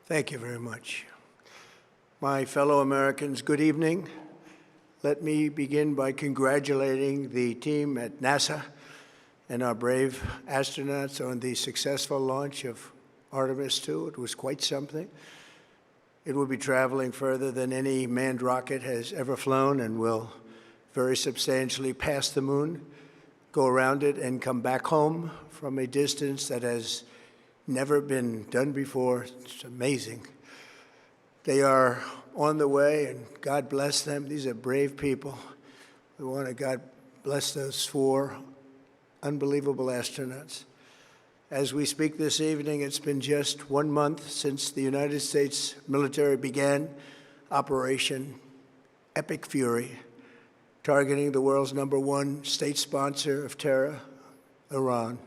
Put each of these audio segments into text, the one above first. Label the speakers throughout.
Speaker 1: Thank you very much. My fellow Americans, good evening. Let me begin by congratulating the team at NASA and our brave astronauts on the successful launch of Artemis II. It was quite something. It will be traveling further than any manned rocket has ever flown and will very substantially pass the moon, go around it, and come back home from a distance that has never been done before. It's amazing. They are on the way, and God bless them. These are brave people. We want to God bless those four unbelievable astronauts. As we speak this evening, it's been just 1 month since the United States military began Operation Epic Fury, targeting the world's #1 state sponsor of terror, Iran.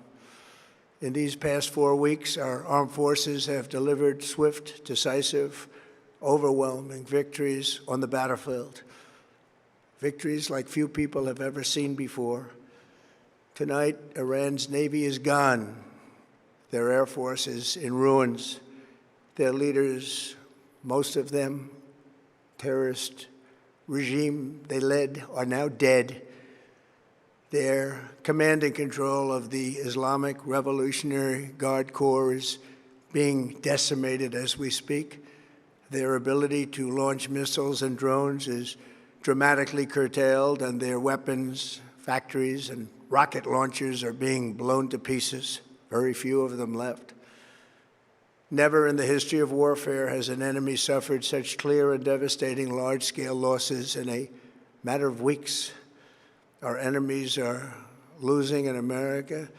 Speaker 1: In these past 4 weeks, our armed forces have delivered swift, decisive, overwhelming victories on the battlefield, victories like few people have ever seen before. Tonight, Iran's Navy is gone. Their Air Force is in ruins. Their leaders, most of them terrorist regime they led, are now dead. Their command and control of the Islamic Revolutionary Guard Corps is being decimated as we speak. Their ability to launch missiles and drones is dramatically curtailed, and their weapons, factories, and rocket launchers are being blown to pieces. Very few of them left. Never in the history of warfare has an enemy suffered such clear and devastating large-scale losses in a matter of weeks. Our enemies are losing, in America,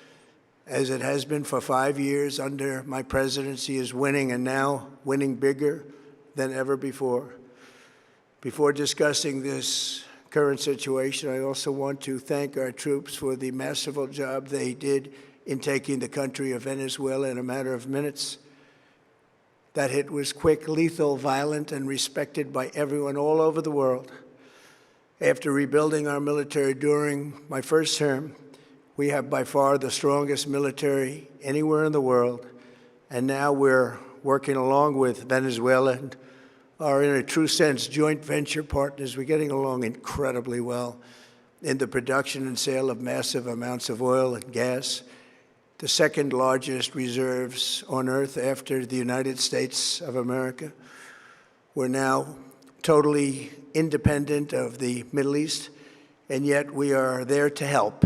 Speaker 1: as it has been for 5 years under my presidency, is winning, and now winning bigger than ever before. Before discussing this current situation, I also want to thank our troops for the masterful job they did in taking the country of Venezuela in a matter of minutes. That hit was quick, lethal, violent, and respected by everyone all over the world. After rebuilding our military during my first term, we have by far the strongest military anywhere in the world. And now we're working along with Venezuela and are, in a true sense, joint venture partners. We're getting along incredibly well in the production and sale of massive amounts of oil and gas, the second largest reserves on Earth after the United States of America. We're now totally independent of the Middle East, and yet we are there to help.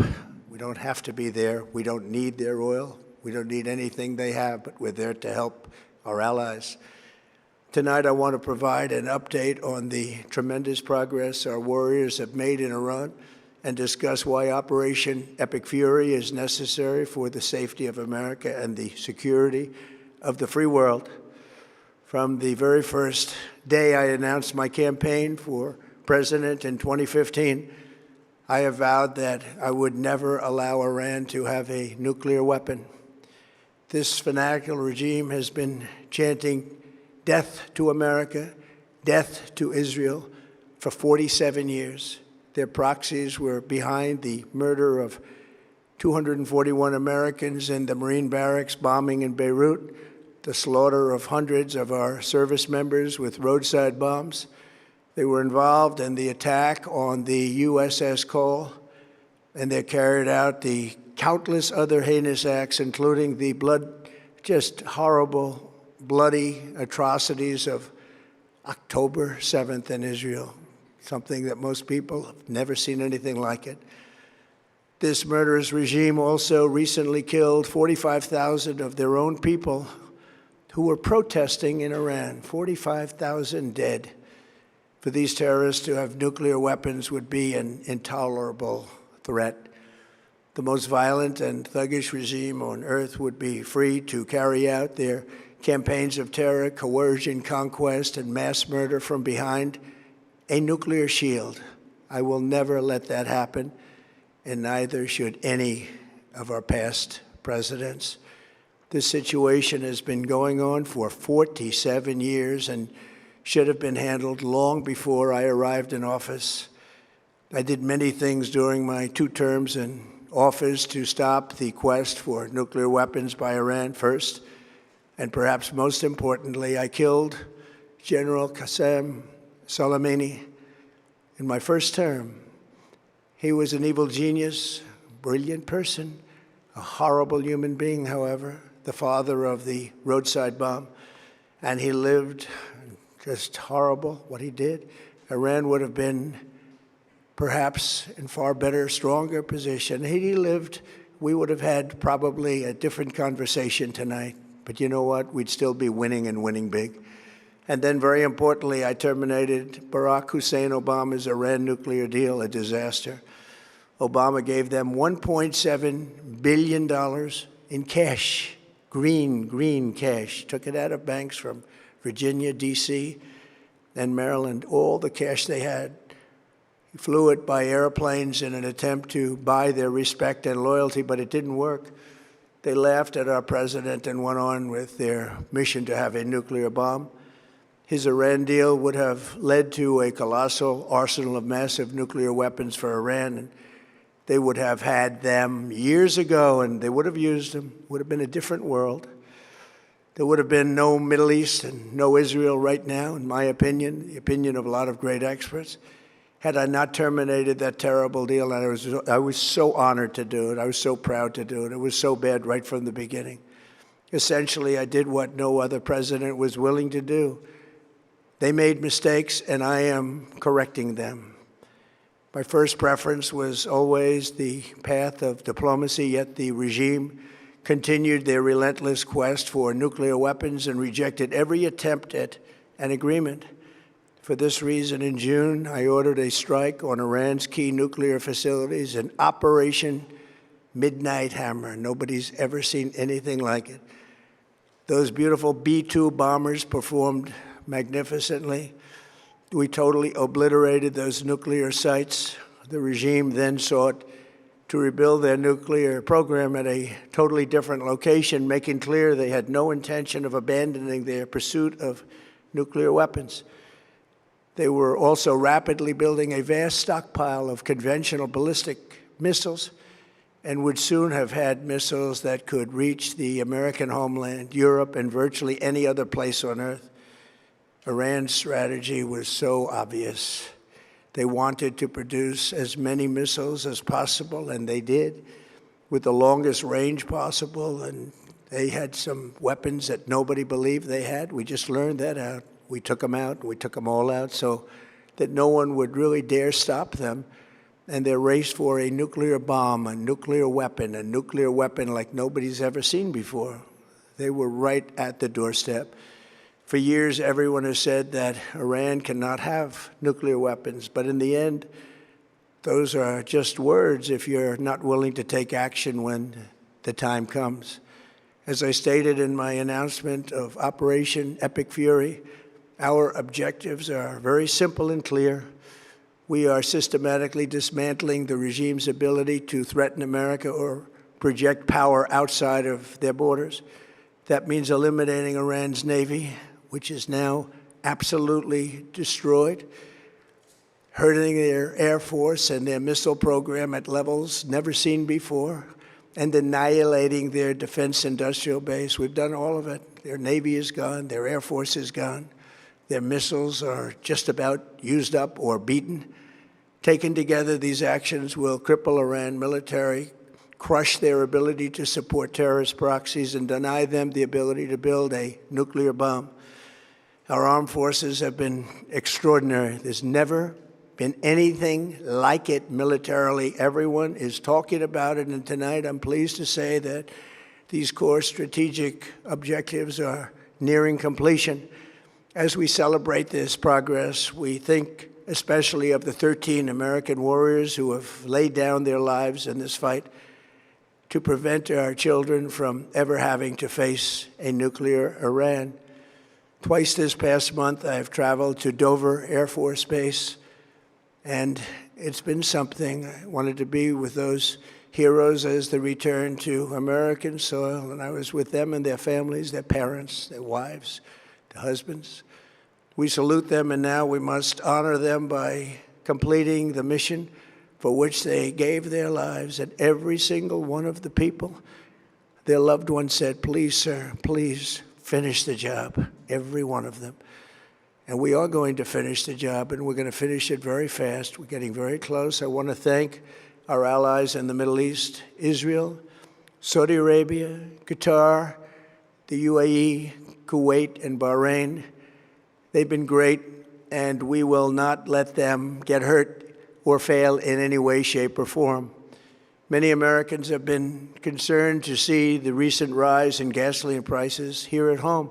Speaker 1: We don't have to be there. We don't need their oil. We don't need anything they have, but we're there to help our allies. Tonight, I want to provide an update on the tremendous progress our warriors have made in Iran and discuss why Operation Epic Fury is necessary for the safety of America and the security of the free world. From the very first day I announced my campaign for president in 2015, I have vowed that I would never allow Iran to have a nuclear weapon. This fanatical regime has been chanting death to America, death to Israel for 47 years. Their proxies were behind the murder of 241 Americans in the Marine barracks bombing in Beirut, the slaughter of hundreds of our service members with roadside bombs. They were involved in the attack on the USS Cole, and they carried out the countless other heinous acts, including the just horrible, bloody atrocities of October 7th in Israel, something that most people have never seen anything like it. This murderous regime also recently killed 45,000 of their own people who were protesting in Iran. 45,000 dead. For these terrorists to have nuclear weapons would be an intolerable threat. The most violent and thuggish regime on earth would be free to carry out their campaigns of terror, coercion, conquest, and mass murder from behind a nuclear shield. I will never let that happen, and neither should any of our past presidents. This situation has been going on for 47 years and should have been handled long before I arrived in office. I did many things during my 2 terms in office to stop the quest for nuclear weapons by Iran. First, And perhaps most importantly, I killed General Qasem Soleimani in my first term. He was an evil genius, brilliant person, a horrible human being, however, the father of the roadside bomb. And he lived just horrible, what he did. Iran would have been perhaps in far better, stronger position. Had he lived, we would have had probably a different conversation tonight. But you know what? We'd still be winning and winning big. And then, very importantly, I terminated Barack Hussein Obama's Iran nuclear deal, a disaster. Obama gave them $1.7 billion in cash, green cash. Took it out of banks from Virginia, D.C., and Maryland, all the cash they had. He flew it by airplanes in an attempt to buy their respect and loyalty, but it didn't work. They laughed at our president and went on with their mission to have a nuclear bomb. His Iran deal would have led to a colossal arsenal of massive nuclear weapons for Iran, and they would have had them years ago, and they would have used them. It would have been a different world. There would have been no Middle East and no Israel right now, in my opinion, the opinion of a lot of great experts, had I not terminated that terrible deal. And I was so honored to do it. I was so proud to do it. It was so bad right from the beginning. Essentially, I did what no other president was willing to do. They made mistakes, and I am correcting them. My first preference was always the path of diplomacy, yet the regime continued their relentless quest for nuclear weapons and rejected every attempt at an agreement. For this reason, in June, I ordered a strike on Iran's key nuclear facilities, an Operation Midnight Hammer. Nobody's ever seen anything like it. Those beautiful B-2 bombers performed magnificently. We totally obliterated those nuclear sites. The regime then sought to rebuild their nuclear program at a totally different location, making clear they had no intention of abandoning their pursuit of nuclear weapons. They were also rapidly building a vast stockpile of conventional ballistic missiles and would soon have had missiles that could reach the American homeland, Europe, and virtually any other place on Earth. Iran's strategy was so obvious. They wanted to produce as many missiles as possible, and they did, with the longest range possible. And they had some weapons that nobody believed they had. We just learned that out. We took them out. We took them all out so that no one would really dare stop them. And their race for a nuclear bomb, a nuclear weapon like nobody's ever seen before. They were right at the doorstep. For years, everyone has said that Iran cannot have nuclear weapons, but in the end, those are just words if you're not willing to take action when the time comes. As I stated in my announcement of Operation Epic Fury, our objectives are very simple and clear. We are systematically dismantling the regime's ability to threaten America or project power outside of their borders. That means eliminating Iran's Navy, which is now absolutely destroyed, hurting their Air Force and their missile program at levels never seen before, and annihilating their defense industrial base. We've done all of it. Their Navy is gone. Their Air Force is gone. Their missiles are just about used up or beaten. Taken together, these actions will cripple Iran military, crush their ability to support terrorist proxies, and deny them the ability to build a nuclear bomb. Our armed forces have been extraordinary. There's never been anything like it militarily. Everyone is talking about it, and tonight I'm pleased to say that these core strategic objectives are nearing completion. As we celebrate this progress, we think especially of the 13 American warriors who have laid down their lives in this fight to prevent our children from ever having to face a nuclear Iran. Twice this past month, I've traveled to Dover Air Force Base, and it's been something. I wanted to be with those heroes as they return to American soil, and I was with them and their families, their parents, their wives, their husbands. We salute them, and now we must honor them by completing the mission for which they gave their lives. And every single one of the people, their loved ones said, "Please, sir, please finish the job, every one of them. And we are going to finish the job, and we're going to finish it very fast. We're getting very close. I want to thank our allies in the Middle East, Israel, Saudi Arabia, Qatar, the UAE, Kuwait, and Bahrain. They've been great, and we will not let them get hurt or fail in any way, shape, or form. Many Americans have been concerned to see the recent rise in gasoline prices here at home.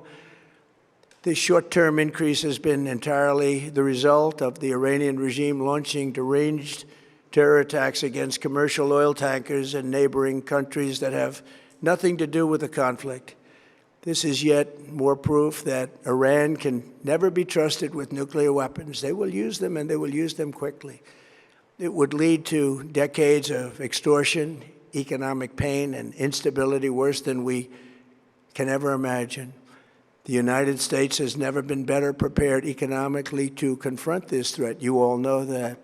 Speaker 1: This short-term increase has been entirely the result of the Iranian regime launching deranged terror attacks against commercial oil tankers in neighboring countries that have nothing to do with the conflict. This is yet more proof that Iran can never be trusted with nuclear weapons. They will use them, and they will use them quickly. It would lead to decades of extortion, economic pain, and instability worse than we can ever imagine. The United States has never been better prepared economically to confront this threat. You all know that.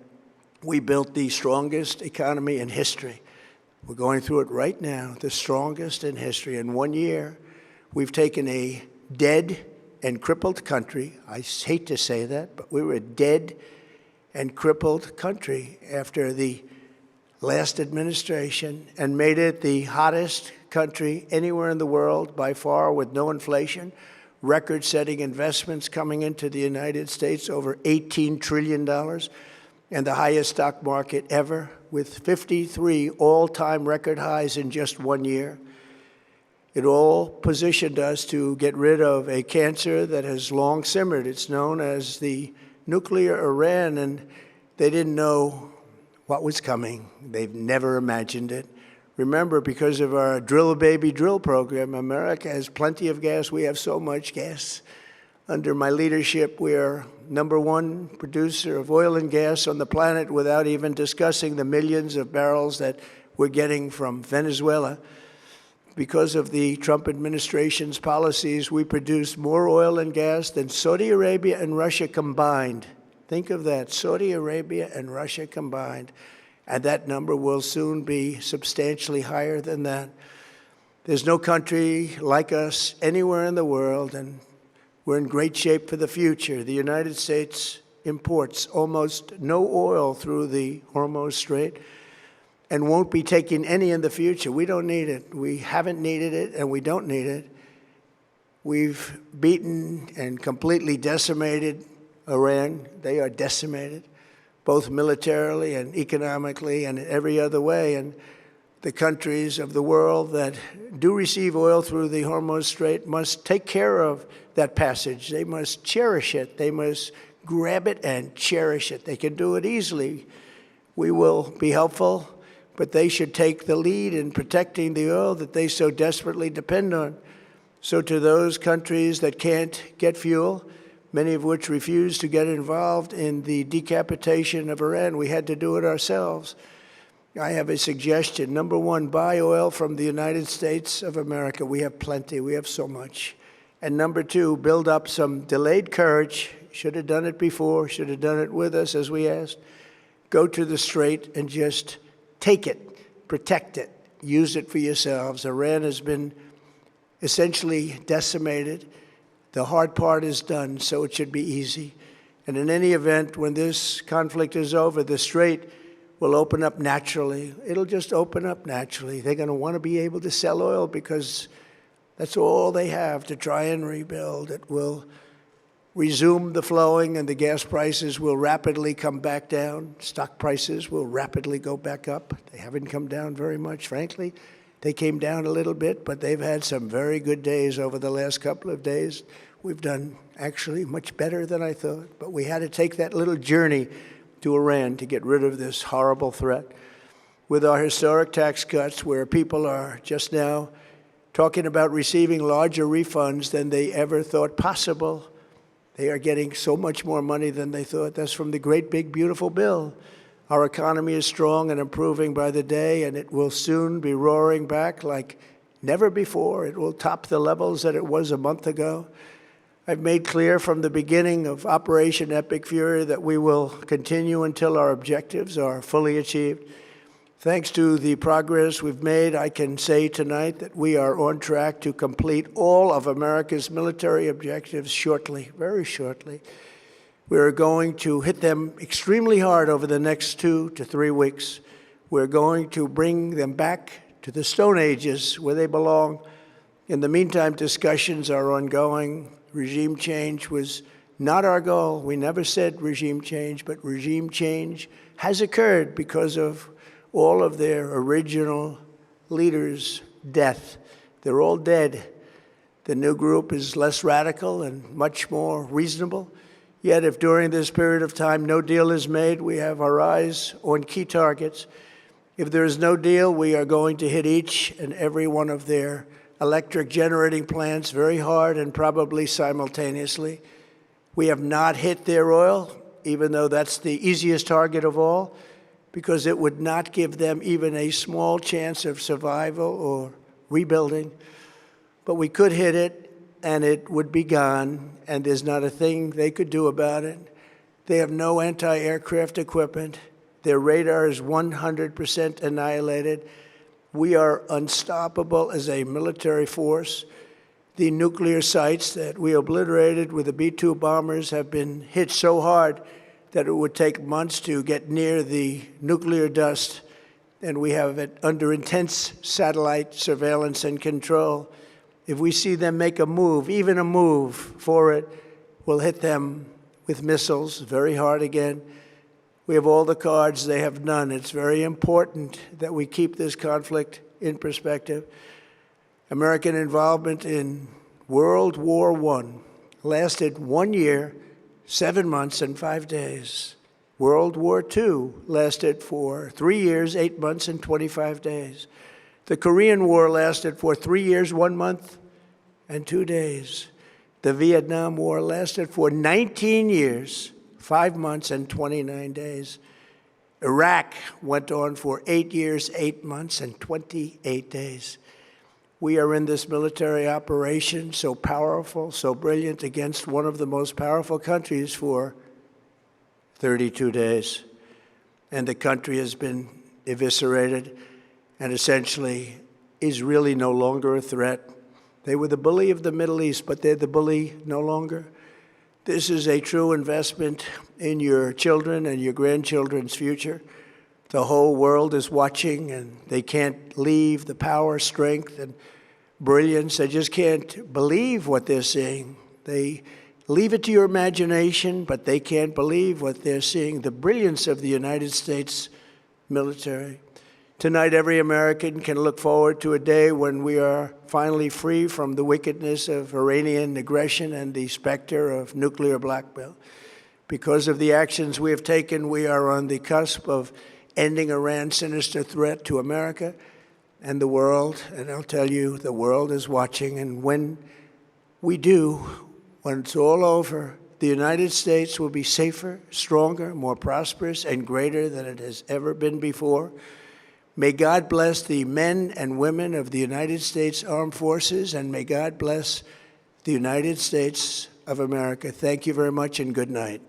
Speaker 1: We built the strongest economy in history. We're going through it right now, the strongest in history. In 1 year, we've taken a dead and crippled country. I hate to say that, but we were a dead and crippled country after the last administration and made it the hottest country anywhere in the world by far, with no inflation, record-setting investments coming into the United States, over $18 trillion, and the highest stock market ever, with 53 all-time record highs in just 1 year. It all positioned us to get rid of a cancer that has long simmered. It's known as the nuclear Iran, and they didn't know what was coming. They've never imagined it. Remember, because of our Drill Baby Drill program, America has plenty of gas. We have so much gas. Under my leadership, we are #1 producer of oil and gas on the planet, without even discussing the millions of barrels that we're getting from Venezuela. Because of the Trump administration's policies, we produce more oil and gas than Saudi Arabia and Russia combined. Think of that, Saudi Arabia and Russia combined. And that number will soon be substantially higher than that. There's no country like us anywhere in the world, and we're in great shape for the future. The United States imports almost no oil through the Hormuz Strait and won't be taking any in the future. We don't need it. We haven't needed it, and we don't need it. We've beaten and completely decimated Iran. They are decimated, both militarily and economically and in every other way. And the countries of the world that do receive oil through the Hormuz Strait must take care of that passage. They must cherish it. They must grab it and cherish it. They can do it easily. We will be helpful, but they should take the lead in protecting the oil that they so desperately depend on. So to those countries that can't get fuel, many of which refuse to get involved in the decapitation of Iran, we had to do it ourselves. I have a suggestion. #1, buy oil from the United States of America. We have plenty. We have so much. And #2, build up some delayed courage. Should have done it before. Should have done it with us, as we asked. Go to the Strait and just take it, protect it, use it for yourselves. Iran has been essentially decimated. The hard part is done, so it should be easy. And in any event, when this conflict is over, the Strait will open up naturally. It'll just open up naturally. They're going to want to be able to sell oil because that's all they have to try and rebuild. It will resume the flowing, and the gas prices will rapidly come back down. Stock prices will rapidly go back up. They haven't come down very much, frankly. They came down a little bit, but they've had some very good days over the last couple of days. We've done actually much better than I thought, but we had to take that little journey to Iran to get rid of this horrible threat. With our historic tax cuts, where people are just now talking about receiving larger refunds than they ever thought possible, they are getting so much more money than they thought. That's from the great big beautiful bill. Our economy is strong and improving by the day, and it will soon be roaring back like never before. It will top the levels that it was a month ago. I've made clear from the beginning of Operation Epic Fury that we will continue until our objectives are fully achieved. Thanks to the progress we've made, I can say tonight that we are on track to complete all of America's military objectives shortly, very shortly. We are going to hit them extremely hard over the next 2 to 3 weeks. We're going to bring them back to the Stone Ages where they belong. In the meantime, discussions are ongoing. Regime change was not our goal. We never said regime change, but regime change has occurred because of all of their original leaders' death. They're all dead. The new group is less radical and much more reasonable. Yet if during this period of time no deal is made, we have our eyes on key targets. If there is no deal, we are going to hit each and every one of their electric generating plants very hard and probably simultaneously. We have not hit their oil, even though that's the easiest target of all, because it would not give them even a small chance of survival or rebuilding. But we could hit it, and it would be gone, and there's not a thing they could do about it. They have no anti-aircraft equipment. Their radar is 100% annihilated. We are unstoppable as a military force. The nuclear sites that we obliterated with the B-2 bombers have been hit so hard that it would take months to get near the nuclear dust, and we have it under intense satellite surveillance and control. If we see them make a move, even a move for it, we'll hit them with missiles very hard again. We have all the cards, they have none. It's very important that we keep this conflict in perspective. American involvement in World War I lasted 1 year, 7 months, and 5 days. World War II lasted for 3 years, 8 months, and 25 days. The Korean War lasted for 3 years, 1 month, and 2 days. The Vietnam War lasted for 19 years, 5 months, and 29 days. Iraq went on for 8 years, 8 months, and 28 days. We are in this military operation so powerful, so brilliant, against one of the most powerful countries for 32 days. And the country has been eviscerated and essentially is really no longer a threat. They were the bully of the Middle East, but they're the bully no longer. This is a true investment in your children and your grandchildren's future. The whole world is watching, and they can't leave the power, strength, and brilliance. They just can't believe what they're seeing. They leave it to your imagination, but they can't believe what they're seeing, the brilliance of the United States military. Tonight, every American can look forward to a day when we are finally free from the wickedness of Iranian aggression and the specter of nuclear blackmail. Because of the actions we have taken, we are on the cusp of ending Iran's sinister threat to America and the world. And I'll tell you, the world is watching. And when we do, when it's all over, the United States will be safer, stronger, more prosperous, and greater than it has ever been before. May God bless the men and women of the United States Armed Forces, and may God bless the United States of America. Thank you very much, and good night.